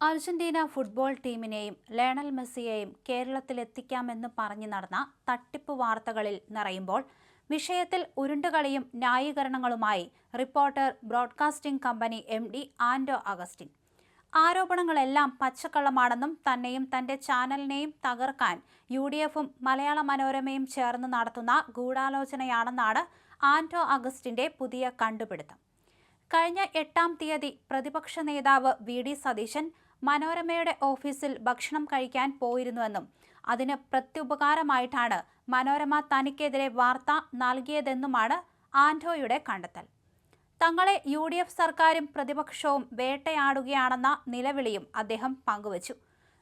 Argentina football ടീമിനെയും Lionel മെസ്സിയെയും കേരളത്തിലെത്തിക്കാമെന്ന് പറഞ്ഞു നടന്ന തട്ടിപ്പ് വാർത്തകളിൽ നിറയുമ്പോൾ വിഷയത്തിൽ ഉരുണ്ടുകളിയും ന്യായീകരണങ്ങളുമായി reporter broadcasting company MD Anto Augustine. ആരോപണങ്ങളെല്ലാം പച്ചക്കള്ളമാണെന്നും തന്നെയും തന്റെ ചാനലിനെയും തകർക്കാൻ UDFും മലയാള മനോരമയും ചേർന്ന് നടത്തുന്ന ഗൂഢാലോചനയാണെന്നാണ് ആന്റോ അഗസ്റ്റിന്റെ പുതിയ കണ്ടുപിടുത്തം. കഴിഞ്ഞ 8-ാം തീയതി പ്രതിപക്ഷ നേതാവ് VD സതീശൻ മനോരമയുടെ ഓഫീസിൽ ഭക്ഷണം കഴിക്കാൻ പോയിരുന്നുവെന്നും അതിന് പ്രത്യുപകാരമായിട്ടാണ് മനോരമ തനിക്കെതിരെ വാർത്ത നൽകിയതെന്നുമാണ് ആന്റോയുടെ കണ്ടെത്തൽ. തങ്ങളെ UDF സർക്കാരും പ്രതിപക്ഷവും വേട്ടയാടുകയാണെന്ന നിലവിളിയും അദ്ദേഹം പങ്കുവച്ചു.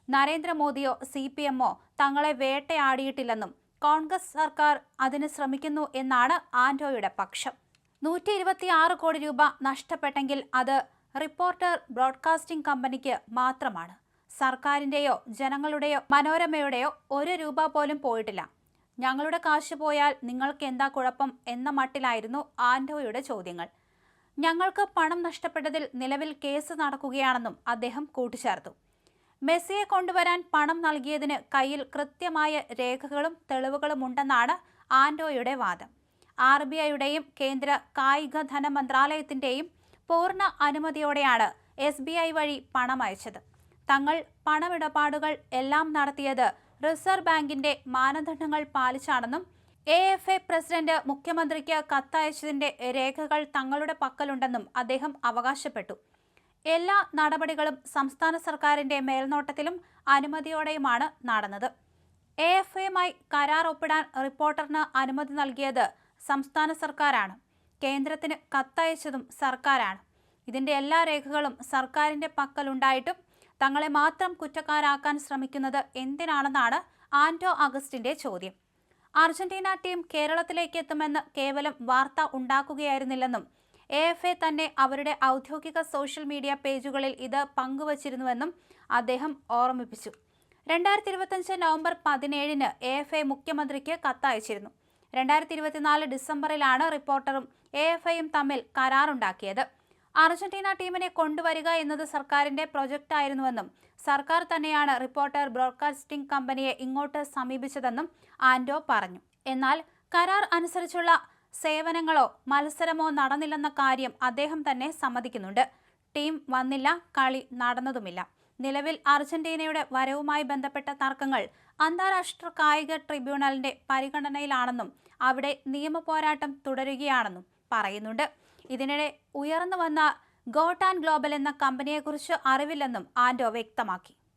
നരേന്ദ്രമോദിയോ CPMോ തങ്ങളെ വേട്ടയാടിയിട്ടില്ലെന്നും കോൺഗ്രസ് സർക്കാർ അതിന് ശ്രമിക്കുന്നു എന്നാണ് ആന്റോയുടെ പക്ഷം. 126 കോടി രൂപ നഷ്ടപ്പെട്ടെങ്കിൽ അത് റിപ്പോർട്ടർ ബ്രോഡ്കാസ്റ്റിംഗ് കമ്പനിക്ക് മാത്രമാണ്. സർക്കാരിന്റെയോ ജനങ്ങളുടെയോ മനോരമയുടെയോ 1 രൂപ പോലും പോയിട്ടില്ല. ഞങ്ങളുടെ കാശ് പോയാൽ നിങ്ങൾക്ക് എന്താ കുഴപ്പം എന്ന മട്ടിലായിരുന്നു ആന്റോയുടെ ചോദ്യങ്ങൾ. ഞങ്ങൾക്ക് പണം നഷ്ടപ്പെട്ടതിൽ നിലവിൽ കേസ് നടക്കുകയാണെന്നും അദ്ദേഹം കൂട്ടിച്ചേർത്തു. മെസ്സിയെ കൊണ്ടുവരാൻ പണം നൽകിയതിന് കയ്യിൽ കൃത്യമായ രേഖകളും തെളിവുകളുമുണ്ടെന്നാണ് ആന്റോയുടെ വാദം. RBIയുടെയും കേന്ദ്ര കായിക ധനമന്ത്രാലയത്തിന്റെയും പൂർണ്ണ അനുമതിയോടെയാണ് SBI വഴി പണം അയച്ചത്. തങ്ങൾ പണമിടപാടുകൾ എല്ലാം നടത്തിയത് റിസർവ് ബാങ്കിന്റെ മാനദണ്ഡങ്ങൾ പാലിച്ചാണെന്നും AFA പ്രസിഡന്റ് മുഖ്യമന്ത്രിക്ക് കത്തയച്ചതിന്റെ രേഖകൾ തങ്ങളുടെ പക്കലുണ്ടെന്നും അദ്ദേഹം അവകാശപ്പെട്ടു. എല്ലാ നടപടികളും സംസ്ഥാന സർക്കാരിന്റെ മേൽനോട്ടത്തിലും അനുമതിയോടെയുമാണ് നടന്നത്. AFAയുമായി കരാർ ഒപ്പിടാൻ റിപ്പോർട്ടറിന് അനുമതി നൽകിയത് സംസ്ഥാന സർക്കാരാണ്. കേന്ദ്രത്തിന് കത്തയച്ചതും സർക്കാരാണ്. ഇതിന്റെ എല്ലാ രേഖകളും സർക്കാരിന്റെ പക്കലുണ്ടായിട്ടും തങ്ങളെ മാത്രം കുറ്റക്കാരാക്കാൻ ശ്രമിക്കുന്നത് എന്തിനാണെന്നാണ് ആന്റോ അഗസ്റ്റിന്റെ ചോദ്യം. അർജന്റീന ടീം കേരളത്തിലേക്ക് എത്തുമെന്ന് കേവലം വാർത്ത ഉണ്ടാക്കുകയായിരുന്നില്ലെന്നും AFA തന്നെ അവരുടെ ഔദ്യോഗിക സോഷ്യൽ മീഡിയ പേജുകളിൽ ഇത് പങ്കുവച്ചിരുന്നുവെന്നും അദ്ദേഹം ഓർമ്മിപ്പിച്ചു. 2025 നവംബർ 17-ന് AFA മുഖ്യമന്ത്രിക്ക് കത്തയച്ചിരുന്നു. 2024 ഡിസംബറിലാണ് റിപ്പോർട്ടറും AFAയും തമ്മിൽ കരാറുണ്ടാക്കിയത്. അർജന്റീന ടീമിനെ കൊണ്ടുവരിക എന്നത് സർക്കാരിന്റെ പ്രൊജക്റ്റായിരുന്നുവെന്നും സർക്കാർ തന്നെയാണ് റിപ്പോർട്ടർ ബ്രോഡ്കാസ്റ്റിംഗ് കമ്പനിയെ ഇങ്ങോട്ട് സമീപിച്ചതെന്നും ആന്റോ പറഞ്ഞു. എന്നാൽ കരാർ അനുസരിച്ചുള്ള സേവനങ്ങളോ മത്സരമോ നടന്നില്ലെന്ന കാര്യം അദ്ദേഹം തന്നെ സമ്മതിക്കുന്നുണ്ട്. ടീം വന്നില്ല, കളി നടന്നതുമില്ല. നിലവിൽ അർജന്റീനയുടെ വരവുമായി ബന്ധപ്പെട്ട തർക്കങ്ങൾ അന്താരാഷ്ട്ര കായിക ട്രിബ്യൂണലിന്റെ പരിഗണനയിലാണെന്നും അവിടെ നിയമപോരാട്ടം തുടരുകയാണെന്നും പറയുന്നുണ്ട്. ഇതിനിടെ ഉയർന്നു വന്ന ഗോട്ട് ആൻഡ് ഗ്ലോബൽ എന്ന കമ്പനിയെക്കുറിച്ച് അറിവില്ലെന്നും ആന്റോ വ്യക്തമാക്കി.